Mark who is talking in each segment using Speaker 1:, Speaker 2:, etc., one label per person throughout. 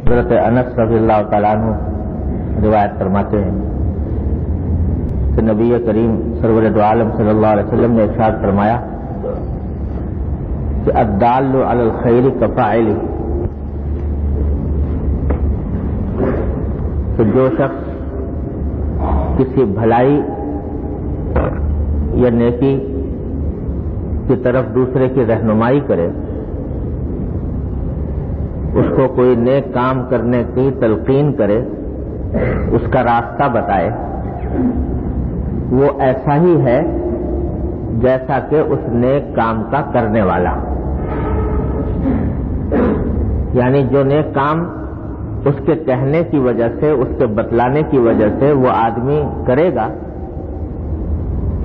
Speaker 1: حضرت انس رضی اللہ تعالیٰ عنہ روایت فرماتے ہیں کہ نبی کریم سرور دو عالم صلی اللہ علیہ وسلم نے ارشاد فرمایا کہ الدال علی الخیر کفاعلہ، کہ جو شخص کسی بھلائی یا نیکی کی طرف دوسرے کی رہنمائی کرے، اس کو کوئی نیک کام کرنے کی تلقین کرے، اس کا راستہ بتائے، وہ ایسا ہی ہے جیسا کہ اس نیک کام کا کرنے والا۔ یعنی جو نیک کام اس کے کہنے کی وجہ سے، اس کے بتلانے کی وجہ سے وہ آدمی کرے گا،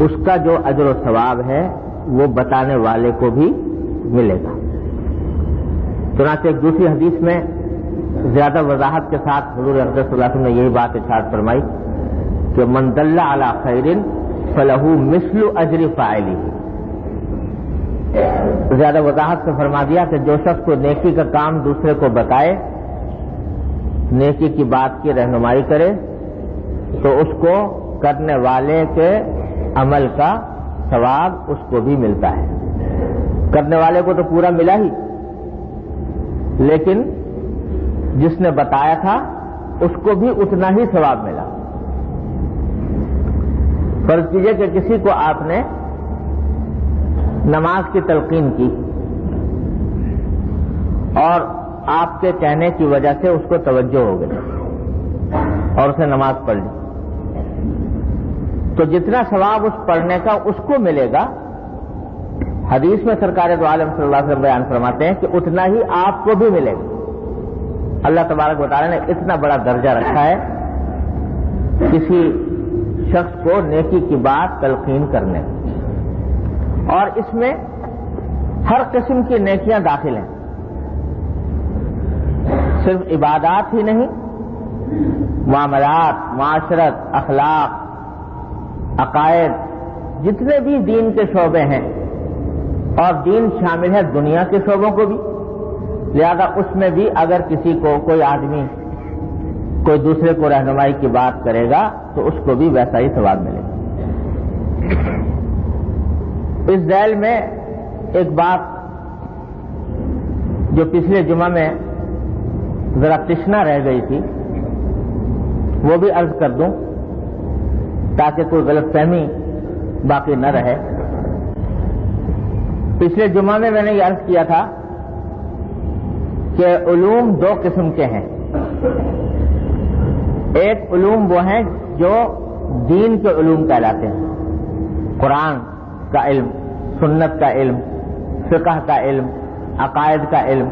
Speaker 1: اس کا جو اجر و ثواب ہے وہ بتانے والے کو بھی ملے گا۔ چنانچہ ایک دوسری حدیث میں زیادہ وضاحت کے ساتھ حضور اقدس صلی اللہ علیہ وسلم نے یہی بات ارشاد فرمائی کہ من دل علی خیر فلہ مثل اجر فاعلہ۔ زیادہ وضاحت سے فرما دیا کہ جو شخص کو نیکی کا کام دوسرے کو بتائے، نیکی کی بات کی رہنمائی کرے، تو اس کو کرنے والے کے عمل کا ثواب اس کو بھی ملتا ہے۔ کرنے والے کو تو پورا ملا ہی، لیکن جس نے بتایا تھا اس کو بھی اتنا ہی ثواب ملا۔ فرض کیجئے کہ کسی کو آپ نے نماز کی تلقین کی اور آپ کے کہنے کی وجہ سے اس کو توجہ ہو گئی اور اسے نماز پڑھ لی، تو جتنا ثواب اس پڑھنے کا اس کو ملے گا، حدیث میں سرکار دو عالم صلی اللہ علیہ وسلم بیان فرماتے ہیں کہ اتنا ہی آپ کو بھی ملے گا۔ اللہ تبارک و تعالی نے اتنا بڑا درجہ رکھا ہے کسی شخص کو نیکی کی بات تلقین کرنے، اور اس میں ہر قسم کی نیکیاں داخل ہیں، صرف عبادات ہی نہیں، معاملات، معاشرت، اخلاق، عقائد، جتنے بھی دین کے شعبے ہیں، اور دین شامل ہے دنیا کے شعبوں کو بھی، لہذا اس میں بھی اگر کسی کو کوئی آدمی کوئی دوسرے کو رہنمائی کی بات کرے گا تو اس کو بھی ویسا ہی ثواب ملے گا۔ اس ذیل میں ایک بات جو پچھلے جمعہ میں ذرا تشنا رہ گئی تھی وہ بھی عرض کر دوں تاکہ کوئی غلط فہمی باقی نہ رہے۔ پچھلے جمعہ میں نے یہ عرض کیا تھا کہ علوم دو قسم کے ہیں۔ ایک علوم وہ ہیں جو دین کے علوم کہلاتے ہیں، قرآن کا علم، سنت کا علم، فقہ کا علم، عقائد کا علم،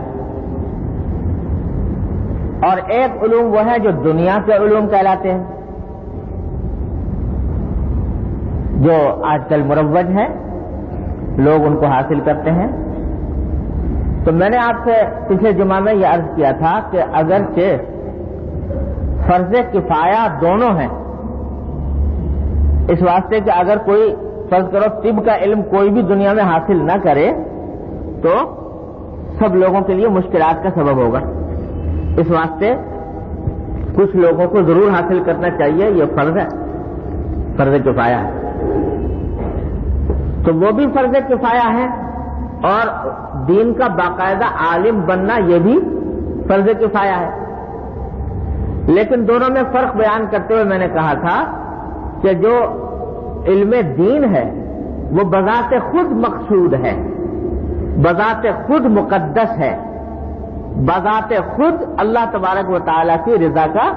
Speaker 1: اور ایک علوم وہ ہیں جو دنیا کے علوم کہلاتے ہیں، جو آج کل مروج ہیں، لوگ ان کو حاصل کرتے ہیں۔ تو میں نے آپ سے پچھلے جمعہ میں یہ عرض کیا تھا کہ اگرچہ فرض کفایہ دونوں ہیں، اس واسطے کہ اگر کوئی فرض کرو طب کا علم کوئی بھی دنیا میں حاصل نہ کرے تو سب لوگوں کے لیے مشکلات کا سبب ہوگا، اس واسطے کچھ لوگوں کو ضرور حاصل کرنا چاہیے، یہ فرض ہے، فرض کفایہ ہے۔ تو وہ بھی فرض کفایہ ہے، اور دین کا باقاعدہ عالم بننا یہ بھی فرض کفایہ ہے۔ لیکن دونوں میں فرق بیان کرتے ہوئے میں نے کہا تھا کہ جو علم دین ہے وہ بذات خود مقصود ہے، بذات خود مقدس ہے، بذات خود اللہ تبارک و تعالیٰ کی رضا کا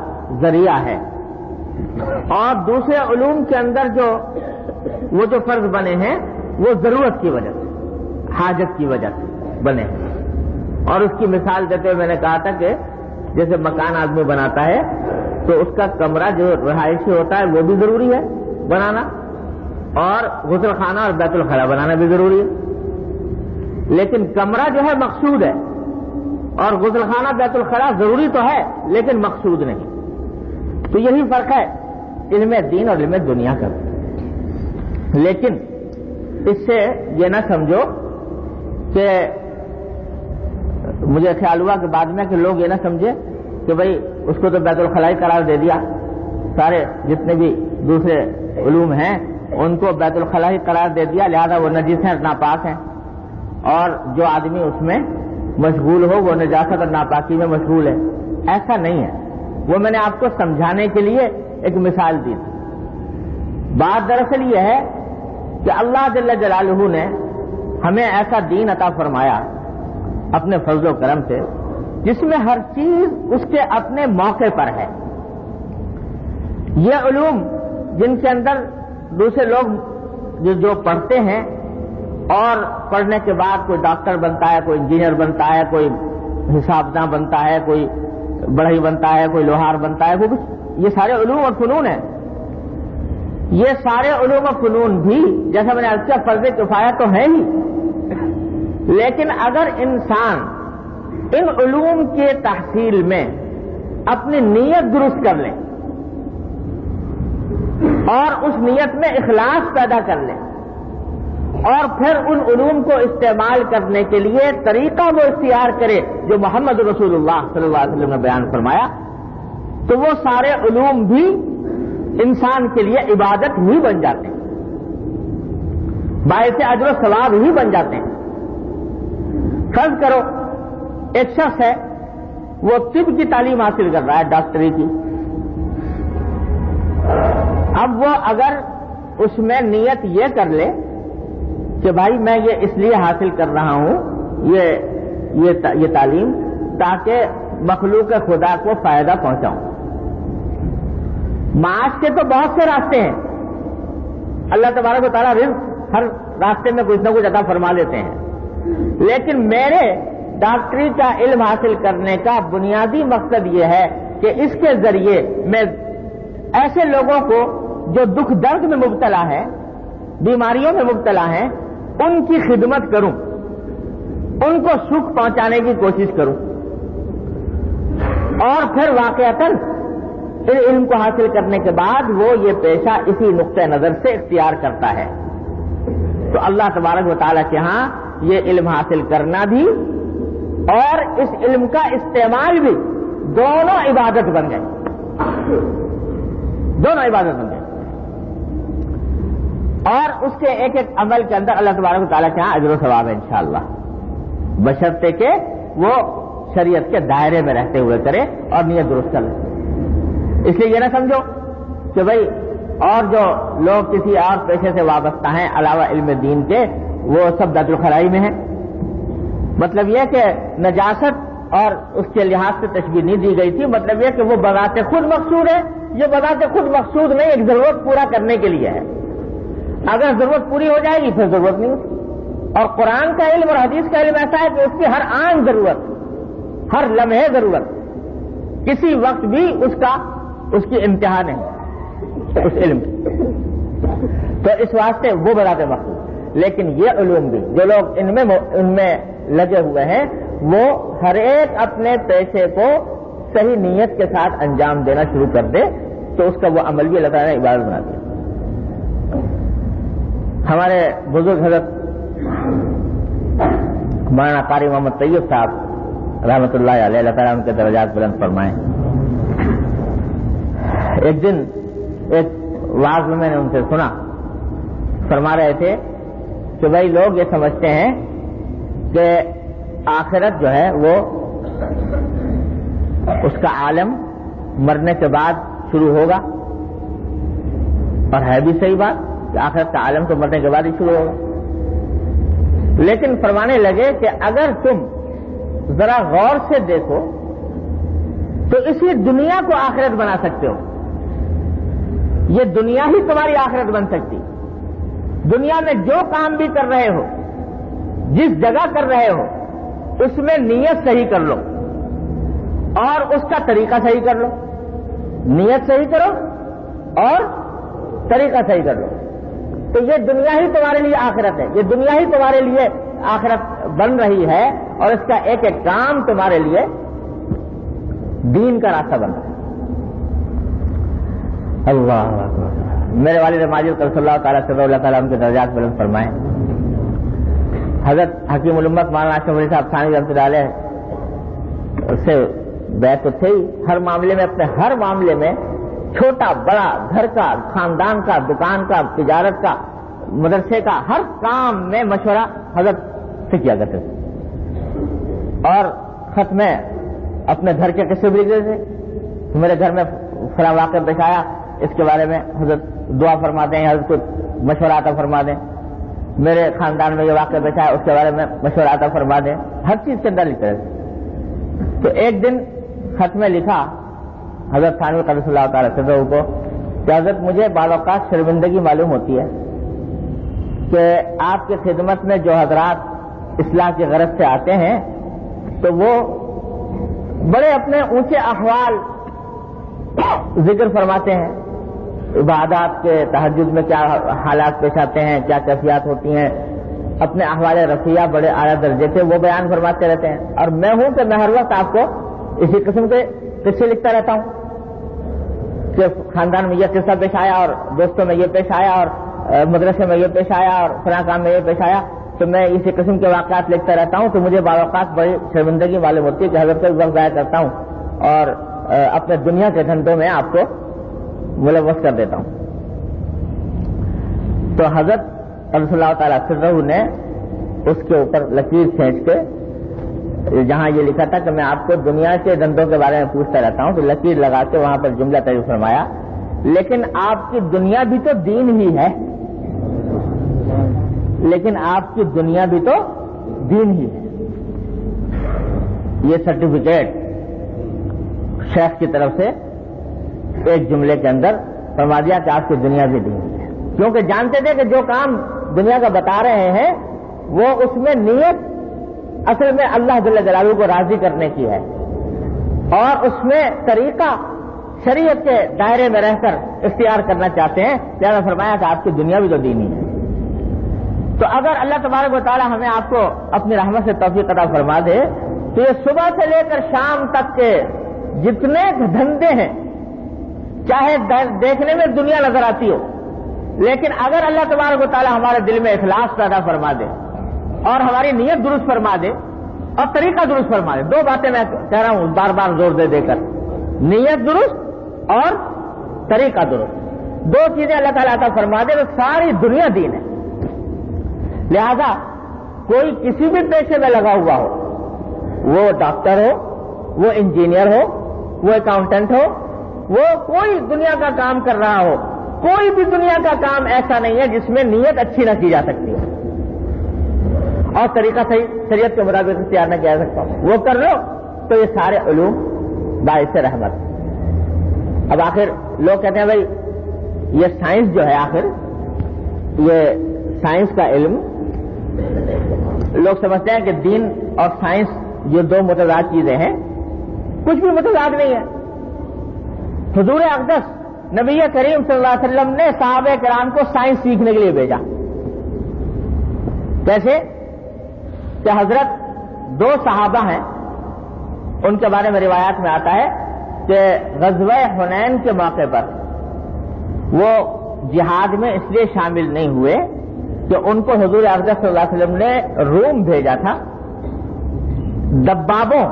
Speaker 1: ذریعہ ہے، اور دوسرے علوم کے اندر وہ جو فرض بنے ہیں وہ ضرورت کی وجہ سے، حاجت کی وجہ سے بنے ہیں۔ اور اس کی مثال دیتے ہوئے میں نے کہا تھا کہ جیسے مکان آدمی بناتا ہے تو اس کا کمرہ جو رہائشی ہوتا ہے وہ بھی ضروری ہے بنانا، اور غسل خانہ اور بیت الخلاء بنانا بھی ضروری ہے، لیکن کمرہ جو ہے مقصود ہے، اور غسل خانہ بیت الخلاء ضروری تو ہے لیکن مقصود نہیں۔ تو یہی فرق ہے علم دین اور علم دنیا کا۔ لیکن اس سے یہ نہ سمجھو کہ مجھے خیال ہوا کہ بعد میں کہ لوگ یہ نہ سمجھے کہ بھئی اس کو تو بیت الخلائی قرار دے دیا، سارے جتنے بھی دوسرے علوم ہیں ان کو بیت الخلائی قرار دے دیا، لہذا وہ نجس ہیں، ناپاک ہیں، اور جو آدمی اس میں مشغول ہو وہ نجاست اور ناپاکی میں مشغول ہے. ایسا نہیں ہے. وہ میں نے آپ کو سمجھانے کے لیے ایک مثال دی تھی. بات دراصل یہ ہے کہ اللہ جل جلالہ نے ہمیں ایسا دین عطا فرمایا اپنے فضل و کرم سے جس میں ہر چیز اس کے اپنے موقع پر ہے. یہ علوم جن کے اندر دوسرے لوگ جو پڑھتے ہیں اور پڑھنے کے بعد کوئی ڈاکٹر بنتا ہے، کوئی انجینئر بنتا ہے، کوئی حسابداں بنتا ہے، کوئی بڑھئی بنتا ہے، کوئی لوہار بنتا ہے، وہ کچھ یہ سارے علوم اور فنون ہیں. یہ سارے علوم و فنون بھی جیسا میں نے عرض کیا فرض کفایہ تو ہے ہی، لیکن اگر انسان ان علوم کے تحصیل میں اپنی نیت درست کر لے اور اس نیت میں اخلاص پیدا کر لے اور پھر ان علوم کو استعمال کرنے کے لیے طریقہ وہ اختیار کرے جو محمد رسول اللہ صلی اللہ علیہ وسلم نے بیان فرمایا، تو وہ سارے علوم بھی انسان کے لیے عبادت ہی بن جاتے ہیں، باعث اجر و ثواب ہی بن جاتے ہیں. فرض کرو ایک شخص ہے وہ طب کی تعلیم حاصل کر رہا ہے، ڈاکٹری کی. اب وہ اگر اس میں نیت یہ کر لے کہ بھائی میں یہ اس لیے حاصل کر رہا ہوں یہ تعلیم تاکہ مخلوق خدا کو فائدہ پہنچاؤں. معاش کے تو بہت سے راستے ہیں، اللہ تبارک و تعالیٰ رزق ہر راستے میں کچھ نہ کچھ عطا فرما لیتے ہیں، لیکن میرے ڈاکٹری کا علم حاصل کرنے کا بنیادی مقصد یہ ہے کہ اس کے ذریعے میں ایسے لوگوں کو جو دکھ درد میں مبتلا ہیں، بیماریوں میں مبتلا ہیں، ان کی خدمت کروں، ان کو سکھ پہنچانے کی کوشش کروں، اور پھر واقعتاً علم کو حاصل کرنے کے بعد وہ یہ پیشہ اسی نقطۂ نظر سے اختیار کرتا ہے. تو اللہ تبارک و تعالیٰ کے ہاں یہ علم حاصل کرنا بھی اور اس علم کا استعمال بھی دونوں عبادت بن گئے، دونوں عبادت بن گئے. اور اس کے ایک ایک عمل کے اندر اللہ تبارک و تعالیٰ کے ہاں اجر و ثواب ہے انشاءاللہ، بشرطے کہ وہ شریعت کے دائرے میں رہتے ہوئے کرے اور نیت درست کر لے. اس لیے یہ نہ سمجھو کہ بھئی اور جو لوگ کسی اور پیشے سے وابستہ ہیں علاوہ علم دین کے وہ سب بیت الخلائی میں ہیں. مطلب یہ کہ نجاست اور اس کے لحاظ سے تشبیہ نہیں دی گئی تھی، مطلب یہ کہ وہ بذات خود مقصود ہے. یہ بذات خود مقصود نہیں، ایک ضرورت پورا کرنے کے لیے ہے. اگر ضرورت پوری ہو جائے گی پھر ضرورت نہیں ہوتی. اور قرآن کا علم اور حدیث کا علم ایسا ہے کہ اس کی ہر آن ضرورت، ہر لمحے ضرورت، کسی وقت بھی اس کی انتہا نہیں اس علم کی. تو اس واسطے وہ بذات مقصود. لیکن یہ علوم بھی جو لوگ ان میں لگے ہوئے ہیں وہ ہر ایک اپنے پیشے کو صحیح نیت کے ساتھ انجام دینا شروع کر دے تو اس کا وہ عمل بھی اللہ تعالیٰ نے عبادت بنا دیا. ہمارے بزرگ حضرت مولانا قاری محمد طیب صاحب رحمۃ اللہ علیہ، اللہ تعالیٰ ان کے درجات بلند فرمائیں، ایک دن ایک واعظ میں نے ان سے سنا، فرما رہے تھے کہ بھائی لوگ یہ سمجھتے ہیں کہ آخرت جو ہے وہ اس کا عالم مرنے کے بعد شروع ہوگا، اور ہے بھی صحیح بات کہ آخرت کا عالم تو مرنے کے بعد ہی شروع ہوگا. لیکن فرمانے لگے کہ اگر تم ذرا غور سے دیکھو تو اسی دنیا کو آخرت بنا سکتے ہو. یہ دنیا ہی تمہاری آخرت بن سکتی. دنیا میں جو کام بھی کر رہے ہو، جس جگہ کر رہے ہو، اس میں نیت صحیح کر لو اور اس کا طریقہ صحیح کر لو. نیت صحیح کرو اور طریقہ صحیح کر لو تو یہ دنیا ہی تمہارے لیے آخرت ہے. یہ دنیا ہی تمہارے لیے آخرت بن رہی ہے اور اس کا ایک ایک کام تمہارے لیے دین کا راستہ بن رہا ہے. اللہ میرے والد ماجد صلی اللہ تعالیٰ سے اللہ تعالیٰ ان کے درجات بلند فرمائیں. حضرت حکیم الامت مولانا اشرف علی صاحب ثانوی رحمۃ اللہ علیہ سے بیع تو تھے ہی، ہر معاملے میں، اپنے ہر معاملے میں، چھوٹا بڑا، گھر کا، خاندان کا، دکان کا، تجارت کا، مدرسے کا، ہر کام میں مشورہ حضرت سے کیا کرتے تھے۔ اور خط میں اپنے گھر کے قصے بھی لکھتے تھے، میرے گھر میں فلاں واقعہ پیش آیا، اس کے بارے میں حضرت دعا فرما دیں، حضرت کو مشورہ عطا فرما دیں، میرے خاندان میں یہ واقعہ پیش آیا، اس کے بارے میں مشورہ عطا فرما دیں، ہر چیز کے اندر لکھتے رہتے۔ تو ایک دن خط میں لکھا حضرت تھانوی قدس اللہ تعالی سرہ کو کہ حضرت مجھے بعض اوقات شرمندگی معلوم ہوتی ہے کہ آپ کی خدمت میں جو حضرات اصلاح کی غرض سے آتے ہیں تو وہ بڑے اپنے اونچے احوال ذکر فرماتے ہیں، عبادات کے تہجد میں کیا حالات پیش آتے ہیں، کیا کیفیات ہوتی ہیں، اپنے احوال رفیع بڑے اعلیٰ درجے سے وہ بیان فرماتے رہتے ہیں، اور میں ہوں کہ میں ہر وقت آپ کو اسی قسم کے قصے لکھتا رہتا ہوں کہ خاندان میں یہ قصہ پیش آیا، اور دوستوں میں یہ پیش آیا، اور مدرسے میں یہ پیش آیا، اور فلاں کام میں یہ پیش آیا، تو میں اسی قسم کے واقعات لکھتا رہتا ہوں۔ تو مجھے بعض اوقات بڑی شرمندگی معلوم ہوتی ہے کہ حضرت کو وقت ضائع کرتا ہوں اور اپنے دنیا کے دھندوں میں آپ کو ملوث کر دیتا ہوں۔ تو حضرت قدس اللہ تعالی سرہ نے اس کے اوپر لکیر کھینچ کے، جہاں یہ لکھا تھا کہ میں آپ کو دنیا کے دندوں کے بارے میں پوچھتا رہتا ہوں، تو لکیر لگا کے وہاں پر جملہ تجویز فرمایا، لیکن آپ کی دنیا بھی تو دین ہی ہے، لیکن آپ کی دنیا بھی تو دین ہی ہے۔ یہ سرٹیفکیٹ شیخ کی طرف سے ایک جملے کے اندر فرما دیا کہ آپ کی دنیا بھی دین ہی ہے، کیونکہ جانتے تھے کہ جو کام دنیا کا بتا رہے ہیں وہ اس میں نیت اصل میں اللہ جل جلالہ کو راضی کرنے کی ہے، اور اس میں طریقہ شریعت کے دائرے میں رہ کر اختیار کرنا چاہتے ہیں، لہذا فرمایا کہ آپ کی دنیا بھی تو دینی ہے۔ تو اگر اللہ تبارک و تعالی ہمیں آپ کو اپنی رحمت سے توفیق عطا فرما دے تو یہ صبح سے لے کر شام تک کے جتنے دھندے ہیں، چاہے دیکھنے میں دنیا نظر آتی ہو، لیکن اگر اللہ تبارک و تعالی ہمارے دل میں اخلاص پیدا فرما دے اور ہماری نیت درست فرما دے اور طریقہ درست فرما دے، دو باتیں میں کہہ رہا ہوں بار بار زور دے کر، نیت درست اور طریقہ درست، دو چیزیں اللہ تعالیٰ عطا فرما دے تو ساری دنیا دین ہے۔ لہذا کوئی کسی بھی پیشے میں لگا ہوا ہو، وہ ڈاکٹر ہو، وہ انجینئر ہو، وہ اکاؤنٹنٹ ہو، وہ کوئی دنیا کا کام کر رہا ہو، کوئی بھی دنیا کا کام ایسا نہیں ہے جس میں نیت اچھی نہ کی جا سکتی ہے اور طریقہ صحیح شریعت کے مطابق اختیار نہ کیا جا سکتا، وہ کر لو تو یہ سارے علوم باعث رحمت۔ اب آخر لوگ کہتے ہیں بھائی یہ سائنس جو ہے، آخر یہ سائنس کا علم، لوگ سمجھتے ہیں کہ دین اور سائنس یہ دو متضاد چیزیں ہیں، کچھ بھی متضاد نہیں ہے۔ حضور اقدس نبی کریم صلی اللہ علیہ وسلم نے صحابہ کرام کو سائنس سیکھنے کے لیے بھیجا، کیسے کہ حضرت دو صحابہ ہیں، ان کے بارے میں روایات میں آتا ہے کہ غزوہ حنین کے موقع پر وہ جہاد میں اس لیے شامل نہیں ہوئے کہ ان کو حضور اقدس صلی اللہ علیہ وسلم نے روم بھیجا تھا دبابوں،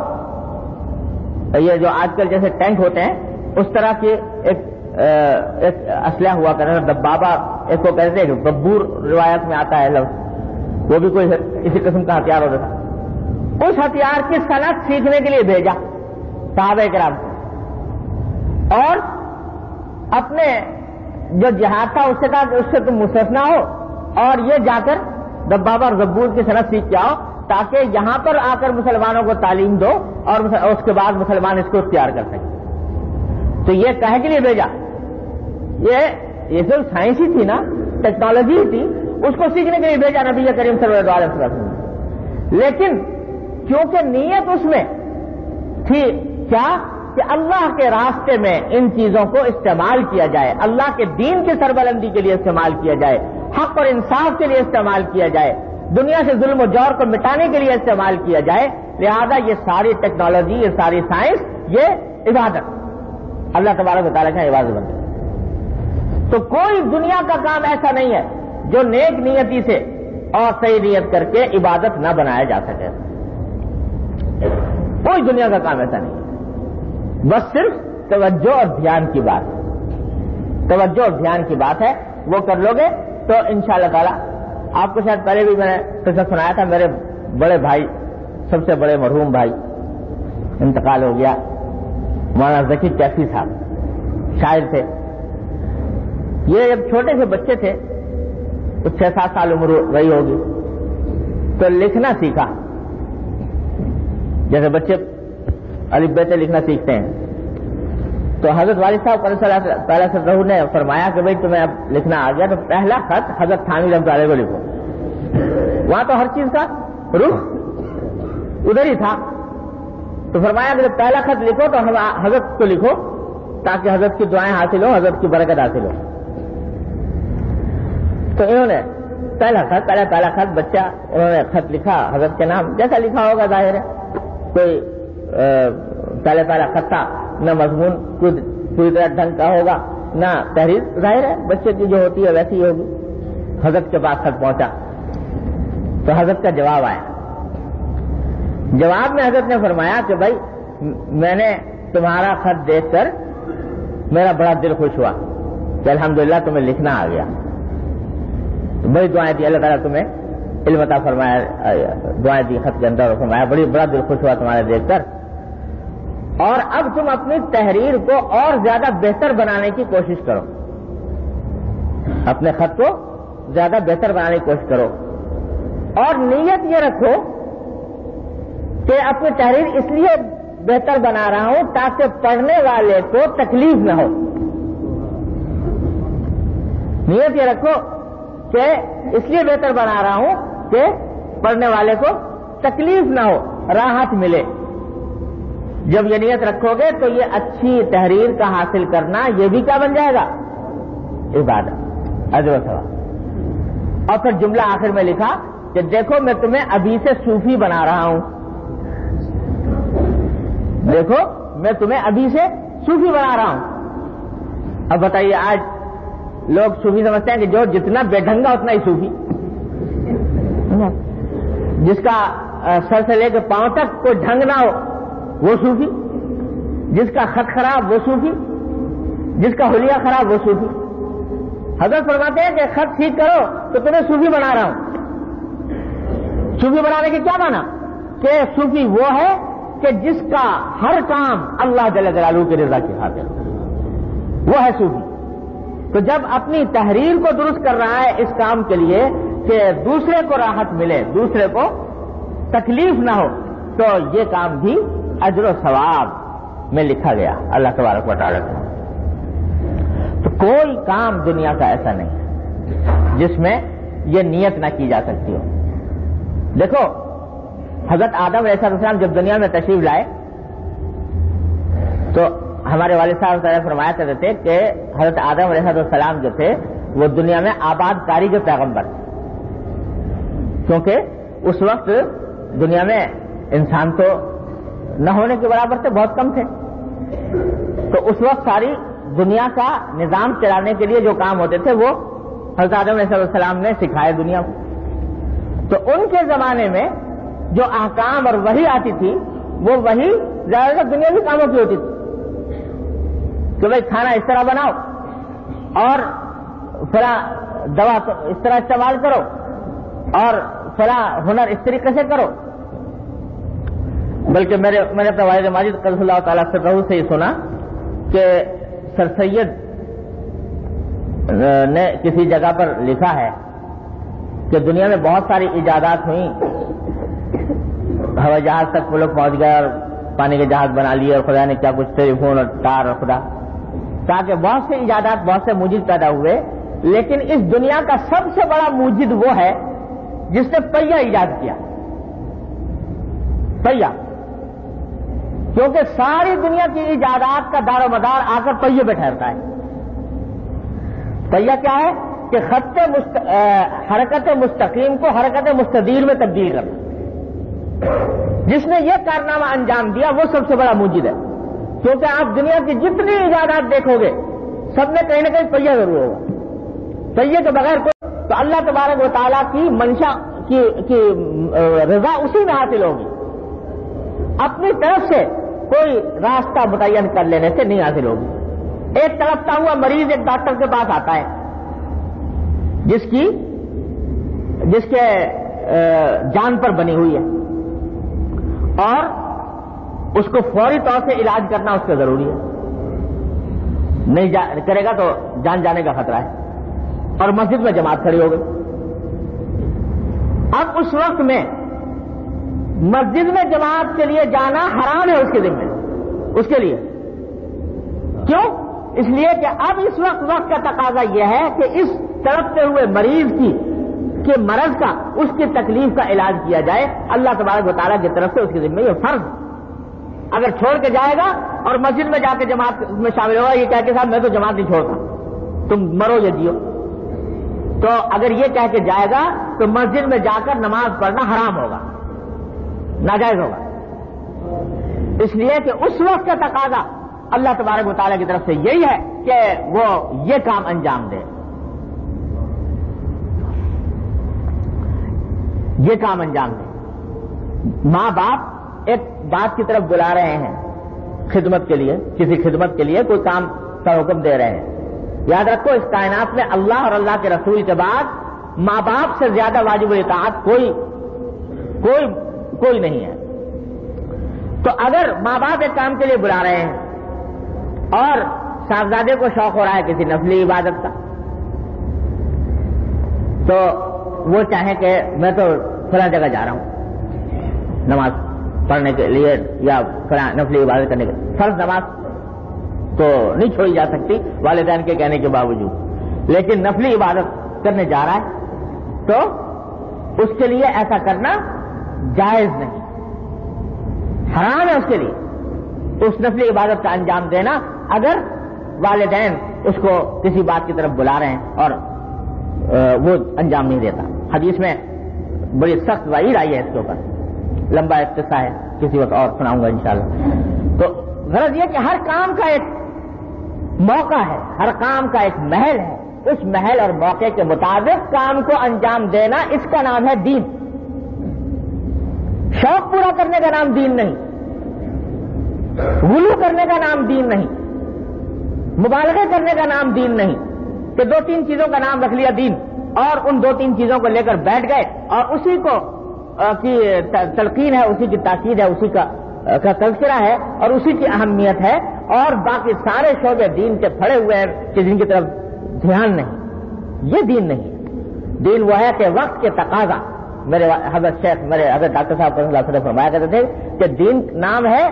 Speaker 1: یہ جو آج کل جیسے ٹینک ہوتے ہیں اس طرح کی ایک اسلحہ ہوا کرتا تھا، دبابہ ایک کو کہتے ہیں، ببور روایت میں آتا ہے لفظ، وہ بھی کوئی اسی قسم کا ہتھیار ہوتا تھا، اس ہتھیار کی صنعت سیکھنے کے لیے بھیجا صحابہ کرام کو، اور اپنے جو جہاد تھا اس سے کہا کہ اس سے تم مستثنا ہو اور یہ جا کر دبابہ اور زبور کی صنعت سیکھ کے آؤ تاکہ یہاں پر آ کر مسلمانوں کو تعلیم دو اور اس کے بعد مسلمان اس کو اختیار کر سکیں۔ تو یہ کہے کے لیے بھیجا، یہ صرف سائنس ہی تھی نا، ٹیکنالوجی ہی تھی، اس کو سیکھنے کے لیے بھیجا نبی کریم صلی اللہ علیہ وسلم، لیکن کیونکہ نیت اس میں تھی کیا کہ اللہ کے راستے میں ان چیزوں کو استعمال کیا جائے، اللہ کے دین کی سربلندی کے لیے استعمال کیا جائے، حق اور انصاف کے لیے استعمال کیا جائے، دنیا سے ظلم و جور کو مٹانے کے لیے استعمال کیا جائے، لہذا یہ ساری ٹیکنالوجی، یہ ساری سائنس، یہ عبادت اللہ تبارک و تعالیٰ کا عبادت بنتی ہے۔ تو کوئی دنیا کا کام ایسا نہیں ہے جو نیک نیتی سے اور صحیح نیت کر کے عبادت نہ بنایا جا سکے، کوئی دنیا کا کام ایسا نہیں ہے۔ بس صرف توجہ اور دھیان کی بات، توجہ اور دھیان کی بات ہے، وہ کر لو گے تو انشاءاللہ تعالی. آپ کو شاید پہلے بھی میں نے قصہ سنایا تھا، میرے بڑے بھائی، سب سے بڑے مرحوم بھائی انتقال ہو گیا، مولانا ذکی کیفی صاحب، شاعر تھے. یہ جب چھوٹے سے بچے تھے، کچھ 6-7 سال عمر رہی ہوگی، تو لکھنا سیکھا، جیسے بچے الف ب ت لکھنا سیکھتے ہیں. تو حضرت والد صاحب تعالیٰ سے رہو نے فرمایا کہ بھائی تمہیں اب لکھنا آ گیا تو پہلا خط حضرت تھانوی رحمۃ اللہ علیہ کو لکھو. وہاں تو ہر چیز کا رخ ادھر ہی تھا، تو فرمایا کہ پہلا خط لکھو تو حضرت کو لکھو تاکہ حضرت کی دعائیں حاصل ہو، حضرت کی برکت حاصل ہو. تو انہوں نے پہلا خط بچہ انہوں نے خط لکھا حضرت کے نام، جیسا لکھا ہوگا ظاہر ہے، کوئی پہلا خط تھا، نہ مضمون پوری طرح ڈھنگ کا ہوگا، نہ تحریر، ظاہر ہے بچے کی جو ہوتی ہے ویسی ہی ہوگی. حضرت کے پاس خط پہنچا تو حضرت کا جواب آیا. جواب میں حضرت نے فرمایا کہ بھائی میں نے تمہارا خط دیکھ کر میرا بڑا دل خوش ہوا کہ الحمدللہ تمہیں لکھنا آ گیا. بڑی دعائیں دی، اللہ تعالیٰ تمہیں علم عطا فرمایا، دعائیں دی خط کے اندر، فرمایا بڑا دل خوش ہوا تمہارے دیکھ کر، اور اب تم اپنی تحریر کو اور زیادہ بہتر بنانے کی کوشش کرو، اپنے خط کو زیادہ بہتر بنانے کی کوشش کرو، اور نیت یہ رکھو کہ اپنی تحریر اس لیے بہتر بنا رہا ہوں تاکہ پڑھنے والے کو تکلیف نہ ہو. نیت یہ رکھو کہ اس لیے بہتر بنا رہا ہوں کہ پڑھنے والے کو تکلیف نہ ہو، راحت ملے. جب یہ نیت رکھو گے تو یہ اچھی تحریر کا حاصل کرنا یہ بھی کیا بن جائے گا؟ عبادت، اجر و ثواب. اور پھر جملہ آخر میں لکھا کہ دیکھو میں تمہیں ابھی سے صوفی بنا رہا ہوں، دیکھو میں تمہیں ابھی سے صوفی بنا رہا ہوں. اب بتائیے آج لوگ صوفی سمجھتے ہیں کہ جو جتنا بے ڈھنگا اتنا ہی صوفی، جس کا سر سے لے کے پاؤں تک کوئی ڈھنگ نہ ہو وہ صوفی، جس کا خط خراب وہ صوفی، جس کا حلیہ خراب وہ صوفی. حضرت فرماتے ہیں کہ خط ٹھیک کرو تو تمہیں صوفی بنا رہا ہوں. صوفی بنانے کے کیا مانا؟ کہ صوفی وہ ہے کہ جس کا ہر کام اللہ جل جلالہ کی رضا کی خاطر، وہ ہے صوفی. تو جب اپنی تحریر کو درست کر رہا ہے اس کام کے لیے کہ دوسرے کو راحت ملے، دوسرے کو تکلیف نہ ہو، تو یہ کام بھی اجر و ثواب میں لکھا گیا اللہ تبارک و تعالیٰ کا. تو کوئی کام دنیا کا ایسا نہیں جس میں یہ نیت نہ کی جا سکتی ہو. دیکھو حضرت آدم علیہ السلام جب دنیا میں تشریف لائے تو ہمارے والد صاحب فرمایا کرتے تھے کہ حضرت آدم علیہ السلام جو تھے وہ دنیا میں آباد کاری کے پیغمبر تھے، کیونکہ اس وقت دنیا میں انسان تو نہ ہونے کے برابر تھے، بہت کم تھے. تو اس وقت ساری دنیا کا نظام چلانے کے لیے جو کام ہوتے تھے وہ حضرت آدم علیہ السلام نے سکھائے دنیا کو. تو ان کے زمانے میں جو احکام اور وحی آتی تھی وہ وحی زیادہ تر دنیاوی کاموں کی ہوتی تھی کہ بھائی کھانا اس طرح بناؤ اور فلاں دوا اس طرح استعمال کرو اور فلاں ہنر اس طریقے سے کرو. بلکہ میں نے اپنے والد ماجد قدس اللہ تعالیٰ سے رہو سے یہ سنا کہ سر سید نے کسی جگہ پر لکھا ہے کہ دنیا میں بہت ساری ایجادات ہوئیں، ہوائی جہاز تک وہ لوگ پہنچ گئے اور پانی کے جہاز بنا لیے اور خدا نے کیا کچھ ٹیلی فون اور تار اور خدا، تاکہ بہت سے ایجادات، بہت سے موجد پیدا ہوئے. لیکن اس دنیا کا سب سے بڑا موجد وہ ہے جس نے پہیہ ایجاد کیا. پہیہ، کیونکہ ساری دنیا کی ایجادات کا دار و مدار آ کر پہیے پہ ٹھہرتا ہے. پہیہ کیا ہے کہ حرکت مستقیم کو حرکت مستدیر میں تبدیل کرنا. جس نے یہ کارنامہ انجام دیا وہ سب سے بڑا موجد ہے. کیونکہ آپ دنیا کی جتنی ایجادات دیکھو گے سب میں کہیں نہ کہیں پہیہ ضرور ہوگا. پہیے کے بغیر کوئی، تو اللہ تبارک و تعالیٰ کی منشا کی رضا اسی میں حاصل ہوگی. اپنی طرف سے کوئی راستہ متعین کر لینے سے نہیں حاصل ہوگی۔ ایک تڑپتا ہوا مریض ایک ڈاکٹر کے پاس آتا ہے جس کے جان پر بنی ہوئی ہے، اور اس کو فوری طور سے علاج کرنا اس کا ضروری ہے، نہیں کرے گا تو جان جانے کا خطرہ ہے، اور مسجد میں جماعت کھڑی ہو گئی۔ اب اس وقت میں مسجد میں جماعت کے لیے جانا حرام ہے اس کے ذمہ، اس کے لیے کیوں؟ اس لیے کہ اب اس وقت کا تقاضا یہ ہے کہ اس تڑپتے ہوئے مریض کے مرض کا، اس کی تکلیف کا علاج کیا جائے۔ اللہ تبارک و تعالیٰ کی طرف سے اس کے ذمہ یہ فرض۔ اگر چھوڑ کے جائے گا اور مسجد میں جا کے جماعت میں شامل ہوگا، یہ کہہ کے صاحب میں تو جماعت نہیں چھوڑتا، تم مرو یا جیو، تو اگر یہ کہہ کے جائے گا تو مسجد میں جا کر نماز پڑھنا حرام ہوگا، ناجائز ہوگا۔ اس لیے کہ اس وقت کا تقاضا اللہ تبارک و تعالیٰ کی طرف سے یہی ہے کہ وہ یہ کام انجام دے، یہ کام انجام دے۔ ماں باپ ایک بات کی طرف بلا رہے ہیں خدمت کے لیے، کسی خدمت کے لیے کوئی کام کا حکم دے رہے ہیں۔ یاد رکھو اس کائنات میں اللہ اور اللہ کے رسول کے بعد ماں باپ سے زیادہ واجب الاطاعت کوئی نہیں ہے۔ تو اگر ماں باپ ایک کام کے لیے بلا رہے ہیں اور صاحبزادے کو شوق ہو رہا ہے کسی نفلی عبادت کا، تو وہ چاہیں کہ میں تو فلاں جگہ جا رہا ہوں نماز پڑھنے کے لیے یا فلاں نفلی عبادت کرنے کے لیے، فرض نماز تو نہیں چھوڑی جا سکتی والدین کے کہنے کے باوجود، لیکن نفلی عبادت کرنے جا رہا ہے تو اس کے لیے ایسا کرنا جائز نہیں، حرام ہے اس کے لیے اس نفلی عبادت کا انجام دینا اگر والدین اس کو کسی بات کی طرف بلا رہے ہیں اور وہ انجام نہیں دیتا۔ حدیث میں بڑی سخت وعید آئی ہے اس کے اوپر، لمبا ایک قصہ ہے، کسی وقت اور سناؤں گا انشاءاللہ۔ تو غرض یہ کہ ہر کام کا ایک موقع ہے، ہر کام کا ایک محل ہے، اس محل اور موقع کے مطابق کام کو انجام دینا، اس کا نام ہے دین۔ شوق پورا کرنے کا نام دین نہیں، غلو کرنے کا نام دین نہیں، مبالغے کرنے کا نام دین نہیں، کہ دو تین چیزوں کا نام رکھ لیا دین اور ان دو تین چیزوں کو لے کر بیٹھ گئے اور اسی کو کی تلقین ہے، اسی کی تاکید ہے، اسی کا تذکرہ ہے اور اسی کی اہمیت ہے، اور باقی سارے شعبے دین کے پھڑے ہوئے ہیں کہ جن کی طرف دھیان نہیں۔ یہ دین نہیں، دین وہ ہے کہ وقت کے تقاضا، میرے حضرت شیخ میرے حضرت ڈاکٹر صاحب صلی اللہ علیہ وسلم فرمایا کرتے تھے کہ دین نام ہے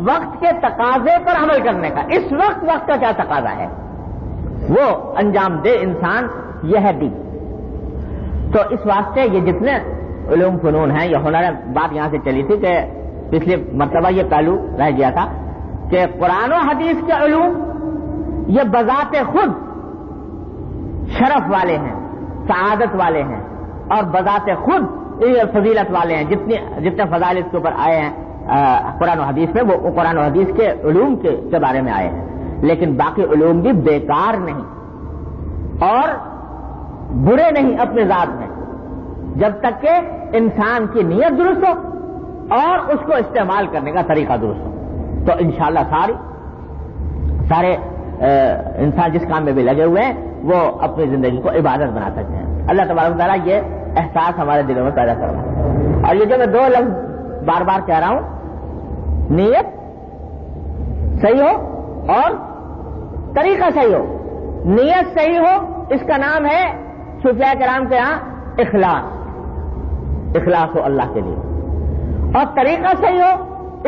Speaker 1: وقت کے تقاضے پر عمل کرنے کا۔ اس وقت کا کیا تقاضا ہے وہ انجام دے انسان، یہ ہے دین۔ تو اس واسطے یہ جتنے علوم فنون ہیں، یہ ہنر بات یہاں سے چلی تھی کہ پچھلی مرتبہ یہ پہلو رہ گیا تھا کہ قرآن و حدیث کے علوم یہ بذات خود شرف والے ہیں، سعادت والے ہیں، اور بذات خود فضیلت والے ہیں۔ جتنے فضائل اس کے اوپر آئے ہیں قرآن و حدیث میں، وہ قرآن و حدیث کے علوم کے بارے میں آئے ہیں، لیکن باقی علوم بھی بیکار نہیں اور برے نہیں اپنے ذات میں، جب تک کہ انسان کی نیت درست ہو اور اس کو استعمال کرنے کا طریقہ درست ہو۔ تو انشاءاللہ سارے انسان جس کام میں بھی لگے ہوئے ہیں وہ اپنی زندگی کو عبادت بنا سکتے ہیں۔ اللہ تبارک و تعالیٰ یہ احساس ہمارے دلوں میں پیدا کرنا۔ اور یہ جو میں دو لفظ بار بار کہہ رہا ہوں، نیت صحیح ہو اور طریقہ صحیح ہو۔ نیت صحیح ہو اس کا نام ہے صوفیاء کرام کے یہاں اخلاص ہو اللہ کے لیے، اور طریقہ صحیح ہو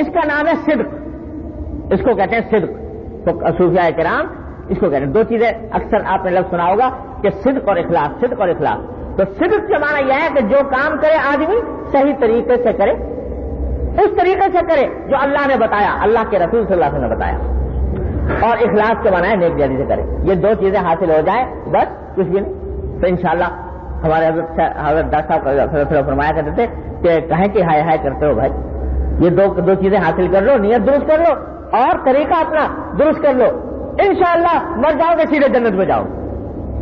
Speaker 1: اس کا نام ہے صدق، اس کو کہتے ہیں صدق۔ تو صوفیاء کرام اس کو کہتے ہیں، دو چیزیں اکثر آپ نے لفظ سنا ہوگا کہ صدق اور اخلاص، صدق اور اخلاص۔ تو صدق کا معنی یہ ہے کہ جو کام کرے آدمی صحیح طریقے سے کرے، اس طریقے سے کرے جو اللہ نے بتایا، اللہ کے رسول صلی اللہ علیہ وسلم نے بتایا، اور اخلاص کے معنی ہے نیک جلدی سے کرے۔ یہ دو چیزیں حاصل ہو جائیں بس کچھ بھی نہیں، تو انشاءاللہ ہمارے حضرت ڈاکٹر صاحب فرمایا کرتے تھے کہ کہیں کہ ہائے ہائے کرتے ہو بھائی، یہ دو چیزیں حاصل کر لو، نیت درست کر لو اور طریقہ اپنا درست کر لو، انشاءاللہ مر جاؤ گے سیدھے جنت میں جاؤ،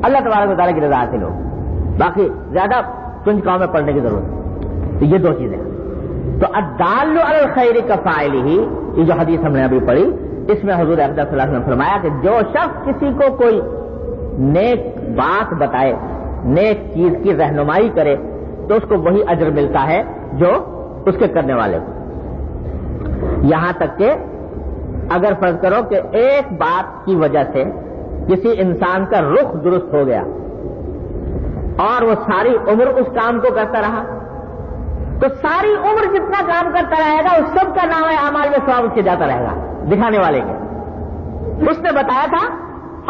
Speaker 1: اللہ تبارک و تعالیٰ کی رضا حاصل ہو، باقی زیادہ کنج کام میں پڑھنے کی ضرورت ہے۔ تو یہ دو چیزیں، تو الدال علی الخیر کفاعلہ، یہ جو حدیث ہم نے ابھی پڑھی، اس میں حضور اقدس صلی اللہ علیہ وسلم نے فرمایا کہ جو شخص کسی کو کوئی نیک بات بتائے، نیک چیز کی رہنمائی کرے، تو اس کو وہی اجر ملتا ہے جو اس کے کرنے والے کو. یہاں تک کہ اگر فرض کرو کہ ایک بات کی وجہ سے کسی انسان کا رخ درست ہو گیا اور وہ ساری عمر اس کام کو کرتا رہا، تو ساری عمر جتنا کام کرتا رہے گا اس سب کا نام اعمال میں ثواب اس کے جاتا رہے گا دکھانے والے کے. اس نے بتایا تھا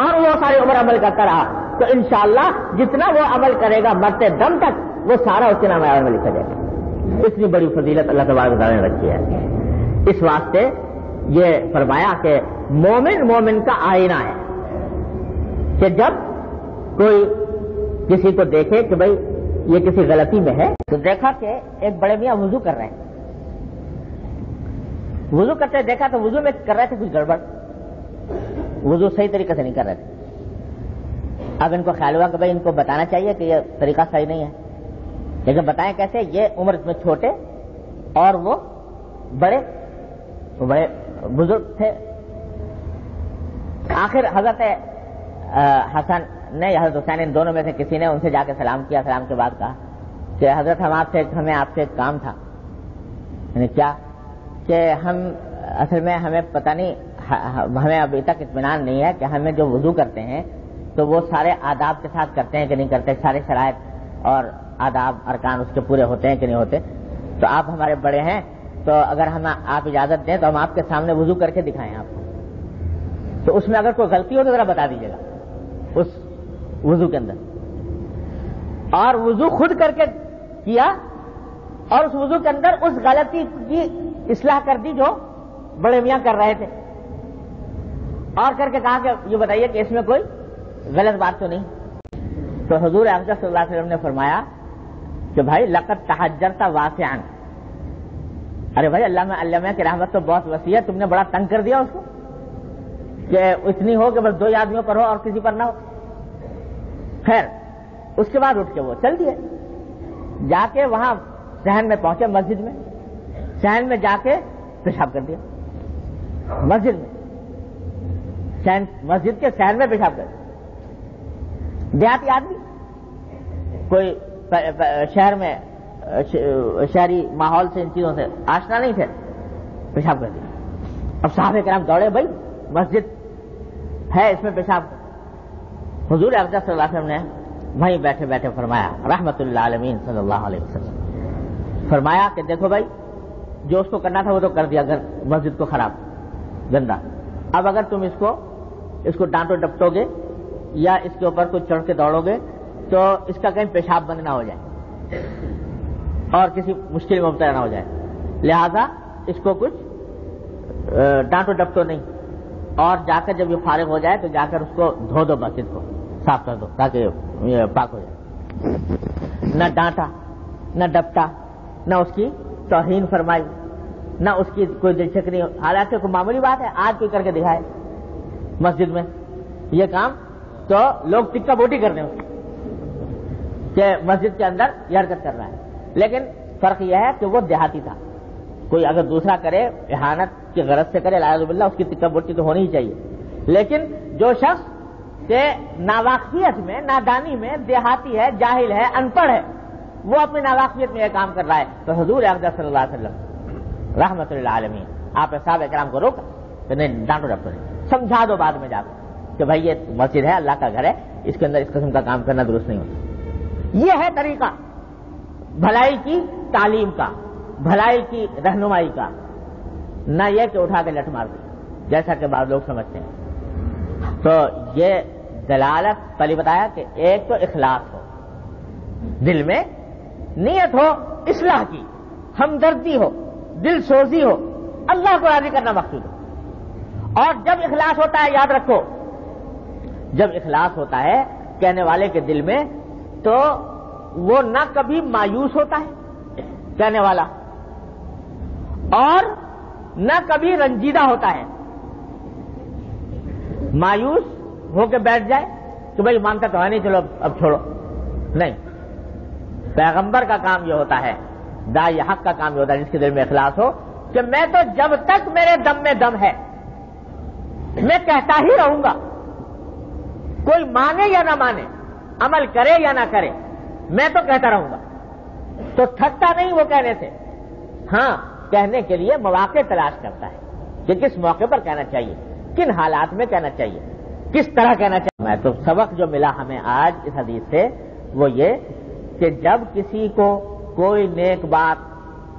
Speaker 1: اور وہ ساری عمر عمل کرتا رہا، تو انشاءاللہ جتنا وہ عمل کرے گا مرتے دم تک وہ سارا اس کے نام اعمال میں لکھا جائے گا. اتنی بڑی فضیلت اللہ تبارک و تعالیٰ نے رکھی ہے. اس واسطے یہ فرمایا کہ مومن کا آئینہ ہے کہ جب کوئی کسی کو دیکھے کہ بھئی یہ کسی غلطی میں ہے، تو دیکھا کہ ایک بڑے میاں وضو کر رہے ہیں، وضو کرتے دیکھا تو وضو میں کر رہے تھے کچھ گڑبڑ، وضو صحیح طریقے سے نہیں کر رہے تھے. اب ان کو خیال ہوا کہ بھئی ان کو بتانا چاہیے کہ یہ طریقہ صحیح نہیں ہے، لیکن بتائیں کیسے؟ یہ عمر میں چھوٹے اور وہ بڑے بزرگ تھے. آخر حضرت حسن نے یا حضرت حسین، ان دونوں میں سے کسی نے ان سے جا کے سلام کیا. سلام کے بعد کہا کہ حضرت ہمیں آپ سے ایک کام تھا. یعنی کیا؟ کہ ہم اصل میں ہمیں پتہ نہیں، ہمیں ابھی تک اطمینان نہیں ہے کہ ہمیں جو وضو کرتے ہیں تو وہ سارے آداب کے ساتھ کرتے ہیں کہ نہیں کرتے، سارے شرائط اور آداب ارکان اس کے پورے ہوتے ہیں کہ نہیں ہوتے. تو آپ ہمارے بڑے ہیں، تو اگر ہم آپ اجازت دیں تو ہم آپ کے سامنے وضو کر کے دکھائیں آپ کو. تو اس میں اگر کوئی غلطی ہو تو ذرا بتا دیجیے گا اس وضو کے اندر. اور وضو خود کر کے کیا اور اس وضو کے اندر اس غلطی کی اصلاح کر دی جو بڑے میاں کر رہے تھے، اور کر کے کہا کہ یہ بتائیے کہ اس میں کوئی غلط بات تو نہیں. تو حضور اقدس صلی اللہ علیہ وسلم نے فرمایا کہ بھائی لقد تحجرت واسعا، ارے بھائی علامہ کی رحمت تو بہت وسیع ہے، تم نے بڑا تنگ کر دیا اس کو کہ اتنی ہو کہ بس 2 آدمیوں پر ہو اور کسی پر نہ ہو. خیر اس کے بعد اٹھ کے وہ چل دیے، جا کے وہاں صحن میں پہنچے، مسجد میں صحن میں جا کے پیشاب کر دیا. مسجد میں مسجد کے صحن میں پیشاب کر دیا. دیہاتی آدمی کوئی شہر میں شہری ماحول سے ان چیزوں سے آشنا نہیں تھے، پیشاب کر دیا. اب صحابہ کرام دوڑے، بھائی مسجد ہے اس میں پیشاب. حضور اقدس صلی اللہ علیہ وسلم نے وہیں بیٹھے بیٹھے فرمایا، رحمت اللہ عالمین صلی اللہ علیہ وسلم فرمایا کہ دیکھو بھائی جو اس کو کرنا تھا وہ تو کر دیا، اگر مسجد کو خراب گندا. اب اگر تم اس کو ڈانٹو ڈپٹو گے یا اس کے اوپر کچھ چڑھ کے دوڑو گے تو اس کا کہیں پیشاب بند نہ ہو جائے اور کسی مشکل میں مبتلا نہ ہو جائے. لہذا اس کو کچھ ڈانٹو ڈپٹو نہیں، اور جا کر جب یہ فارغ ہو جائے تو جا کر اس کو دھو دو، مسجد کو صاف کر دو تاکہ یہ پاک ہو جائے. نہ ڈانٹا نہ ڈپٹا، نہ اس کی توہین فرمائی، نہ اس کی کوئی دلچسپی نہیں. حالانکہ کوئی معمولی بات ہے، آج کوئی کر کے دکھائے مسجد میں یہ کام تو لوگ ٹکا بوٹی کر دیں کہ مسجد کے اندر یہ حرکت کر رہا ہے. لیکن فرق یہ ہے کہ وہ دیہاتی تھا. کوئی اگر دوسرا کرے احانت کی غرض سے کرے اعوذ باللہ، اس کی ٹکا بوٹی تو ہونی ہی چاہیے. لیکن جو شخص کہ ناواقفیت میں، نادانی میں، دیہاتی ہے، جاہل ہے، ان پڑھ ہے، وہ اپنی ناواقفیت میں یہ کام کر رہا ہے، تو حضور اقدس صلی اللہ علیہ وسلم رحمت اللہ عالمین آپ صحابہ کرام کو روکا کہ نہیں ڈانٹو ڈپٹو نہیں، سمجھا دو بعد میں جا کر کہ بھائی یہ مسجد ہے، اللہ کا گھر ہے، اس کے اندر اس قسم کا کام کرنا درست نہیں ہوتا. یہ ہے طریقہ بھلائی کی تعلیم کا، بھلائی کی رہنمائی کا، نہ یہ کہ اٹھا کے لٹ مار دیں جیسا کہ بعض لوگ سمجھتے ہیں. تو یہ دلالت پہلے بتایا کہ ایک تو اخلاص ہو، دل میں نیت ہو اصلاح کی، ہمدردی ہو، دل سوزی ہو، اللہ کو راضی کرنا مقصود ہو. اور جب اخلاص ہوتا ہے، یاد رکھو، جب اخلاص ہوتا ہے کہنے والے کے دل میں تو وہ نہ کبھی مایوس ہوتا ہے کہنے والا اور نہ کبھی رنجیدہ ہوتا ہے. مایوس ہو کے بیٹھ جائے کہ بھائی مانتا تو ہے نہیں، چلو اب چھوڑو، نہیں. پیغمبر کا کام یہ ہوتا ہے داعی حق کا کام یہ ہوتا ہے جس کے دل میں اخلاص ہو کہ میں تو جب تک میرے دم میں دم ہے میں کہتا ہی رہوں گا، کوئی مانے یا نہ مانے، عمل کرے یا نہ کرے، میں تو کہتا رہوں گا، تو تھکتا نہیں وہ کہنے سے۔ ہاں کہنے کے لیے مواقع تلاش کرتا ہے کہ کس موقع پر کہنا چاہیے، کن حالات میں کہنا چاہیے، کس طرح کہنا چاہیے۔ میں تو سبق جو ملا ہمیں آج اس حدیث سے وہ یہ کہ جب کسی کو کوئی نیک بات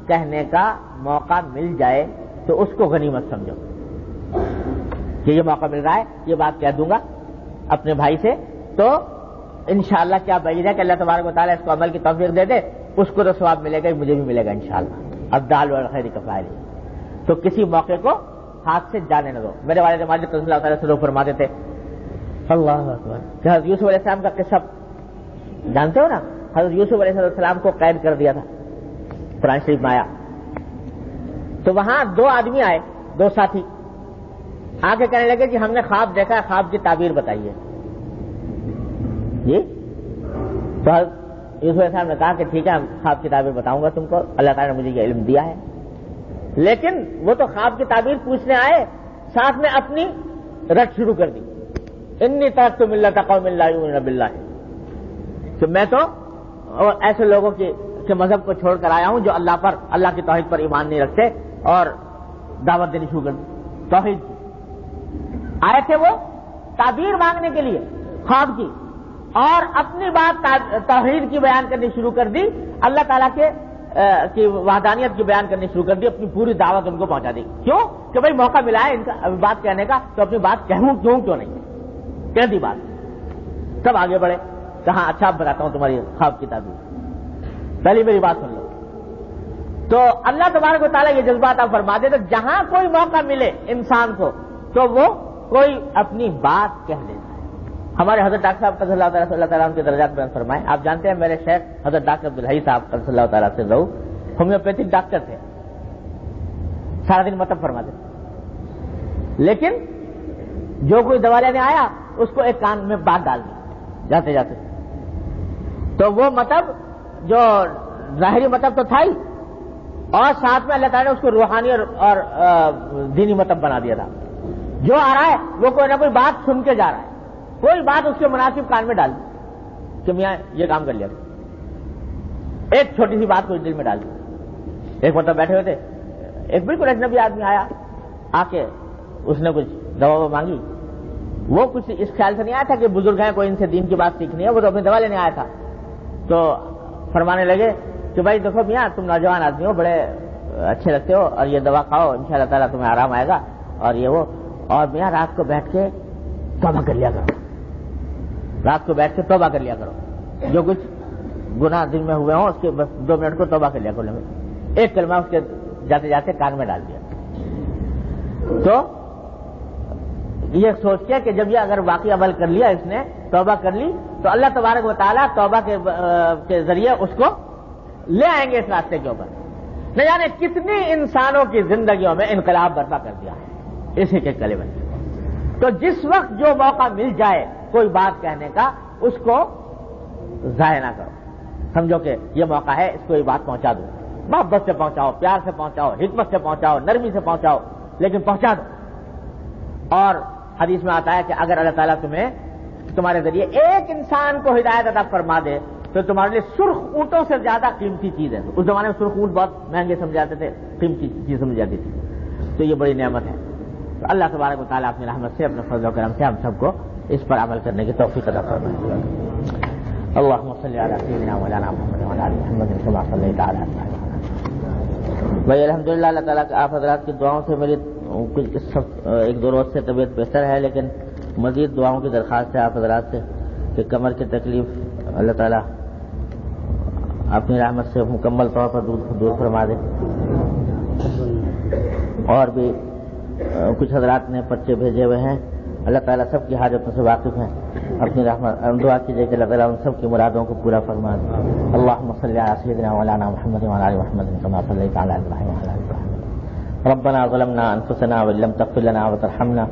Speaker 1: کہنے کا موقع مل جائے تو اس کو غنیمت سمجھو کہ یہ موقع مل رہا ہے، یہ بات کہہ دوں گا اپنے بھائی سے، تو انشاءاللہ کیا بعید ہے کہ اللہ تبارک و تعالیٰ اس کو عمل کی توفیق دے دے، اس کو تو ثواب ملے گا، مجھے بھی ملے گا انشاءاللہ۔ الدال والخیر کفاعل۔ تو کسی موقع کو ہاتھ سے جانے نہ دو۔ میرے والد ماجد رضی اللہ تعالیٰ سے لوگ فرماتے تھے، اللہ اکبر، کہ حضرت یوسف علیہ السلام کا قصہ جانتے ہو نا، حضرت یوسف علیہ السلام کو قید کر دیا تھا، قرآن شریف میں آیا، تو وہاں دو آدمی آئے، دو ساتھی آ کے کہنے لگے کہ ہم نے خواب دیکھا ہے، خواب کی تعبیر بتائیے جی۔ تو حضرت یوسف علیہ السلام نے کہا کہ ٹھیک ہے خواب کی تعبیر بتاؤں گا تم کو، اللہ تعالیٰ نے مجھے یہ علم دیا ہے، لیکن وہ تو خواب کی تعبیر پوچھنے آئے، ساتھ میں اپنی رٹ شروع کر دی، انی ترکت ملت قوم لا یؤمنون باللہ، کہ میں تو ایسے لوگوں کے مذہب کو چھوڑ کر آیا ہوں جو اللہ پر، اللہ کی توحید پر ایمان نہیں رکھتے، اور دعوت دینی شروع کر دی توحید کی۔ آئے تھے وہ تعبیر مانگنے کے لیے خواب کی، اور اپنی بات توحید کی بیان کرنی شروع کر دی، اللہ تعالیٰ کی وحدانیت کی بیان کرنی شروع کر دی، اپنی پوری دعوت ان کو پہنچا دی۔ کیوں کہ بھائی موقع ملا ہے ان کا بات کہنے کا، تو اپنی بات کہوں کیوں نہیں، کہہ دی بات۔ تب آگے بڑھے، کہاں اچھا اب بتاتا ہوں تمہاری خواب کی تعبیر، پہلی میری بات سن لو۔ تو اللہ تبارک و تعالیٰ یہ جذبات آپ فرما دے، تو جہاں کوئی موقع ملے انسان کو تو وہ کوئی اپنی بات کہہ دیتا ہے۔ ہمارے حضرت ڈاکٹر صاحب رضی اللہ تعالیٰ عنہ کے درجات بیان فرمائے، آپ جانتے ہیں میرے شیخ حضرت ڈاکٹر عبدالحی صاحب رضی اللہ تعالیٰ سے رہو ہومیوپیتھک ڈاکٹر تھے، سارا دن مطلب فرماتے، لیکن جو کوئی دوا لینے آیا اس کو ایک کان میں بات ڈال دی جاتے جاتے، تو وہ مطلب جو ظاہری مطلب تو تھا ہی، اور ساتھ میں اللہ تعالیٰ نے اس کو روحانی اور دینی مطلب بنا دیا تھا۔ جو آ رہا ہے وہ کوئی نہ کوئی بات سن کے جا رہا ہے، کوئی بات اس کے مناسب کان میں ڈال دی کہ میاں یہ کام کر لیا، ایک چھوٹی سی بات کو دل میں ڈال دی۔ ایک مطلب بیٹھے ہوئے تھے، ایک بالکل اجنبی آدمی آیا، آ کے اس نے کچھ دوا مانگی، وہ کچھ اس خیال سے نہیں آیا تھا کہ بزرگ ہیں کوئی ان سے دین کی بات سیکھنی ہے، وہ تو اپنی دوا لینے آیا تھا۔ تو فرمانے لگے کہ بھائی دیکھو میاں تم نوجوان آدمی ہو، بڑے اچھے لگتے ہو، اور یہ دوا کھاؤ انشاءاللہ تعالیٰ تمہیں آرام آئے گا، اور یہ وہ، اور میاں رات کو بیٹھ کے توبہ کر لیا کرو، رات کو بیٹھ کے توبہ کر لیا کرو، جو کچھ گناہ دن میں ہوئے ہوں اس کے بس 2 منٹ کو توبہ کر لیا کرو۔ ایک کلمہ اس کے جاتے جاتے کان میں ڈال دیا۔ تو یہ سوچ کے کہ جب یہ اگر واقعی عمل کر لیا، اس نے توبہ کر لی، تو اللہ تبارک و تعالیٰ توبہ کے ذریعے اس کو لے آئیں گے اس راستے کے اوپر۔ نہ جانے کتنی انسانوں کی زندگیوں میں انقلاب برپا کر دیا ہے اسی کے کلمے میں۔ تو جس وقت جو موقع مل جائے کوئی بات کہنے کا، اس کو ضائع نہ کرو، سمجھو کہ یہ موقع ہے، اس کو یہ بات پہنچا دو، محبت سے پہنچاؤ، پیار سے پہنچاؤ، حکمت سے پہنچاؤ، نرمی سے پہنچاؤ، لیکن پہنچا دو۔ اور حدیث میں آتا ہے کہ اگر اللہ تعالیٰ تمہارے ذریعے ایک انسان کو ہدایت عطا فرما دے تو تمہارے لیے سرخ اونٹوں سے زیادہ قیمتی چیز ہے۔ اس زمانے میں سرخ اونٹ بہت مہنگے سمجھے جاتے تھے، قیمتی چیز سمجھی جاتی تھی، تو یہ بڑی نعمت ہے۔ تو اللہ تبارک و تعالیٰ اپنی رحمت سے، اپنے فضل و کرم سے ہم سب کو اس پر عمل کرنے کی توفیق عطا فرمائے۔ اللہم صلی علی سیدنا مولانا محمد وعلی آل محمد کما صلیت علی ابراہیم۔ بھائی الحمدللہ اللہ تعالیٰ کے آپ حضرات کی دعاؤں سے میری ایک 2 روز سے طبیعت بہتر ہے، لیکن مزید دعاؤں کی درخواست ہے آپ حضرات سے کہ کمر کی تکلیف اللہ تعالیٰ اپنی رحمت سے مکمل طور پر دور فرما دے۔ اور بھی کچھ حضرات نے پرچے بھیجے ہوئے ہیں، اللہ تعالیٰ سب کی حاجتوں سے واقف ہیں، اپنی رحمت دعا کیجیے کہ اللہ تعالیٰ ان سب کی مرادوں کو پورا فرما دے۔ اللہم صلی علی سیدنا مولانا محمد وعلی آل محمد کما صلیت علی ابراہیم وعلی آل ابراہیم۔ ربنا ظلمنا انفسنا وان لم تغفر لنا وترحمنا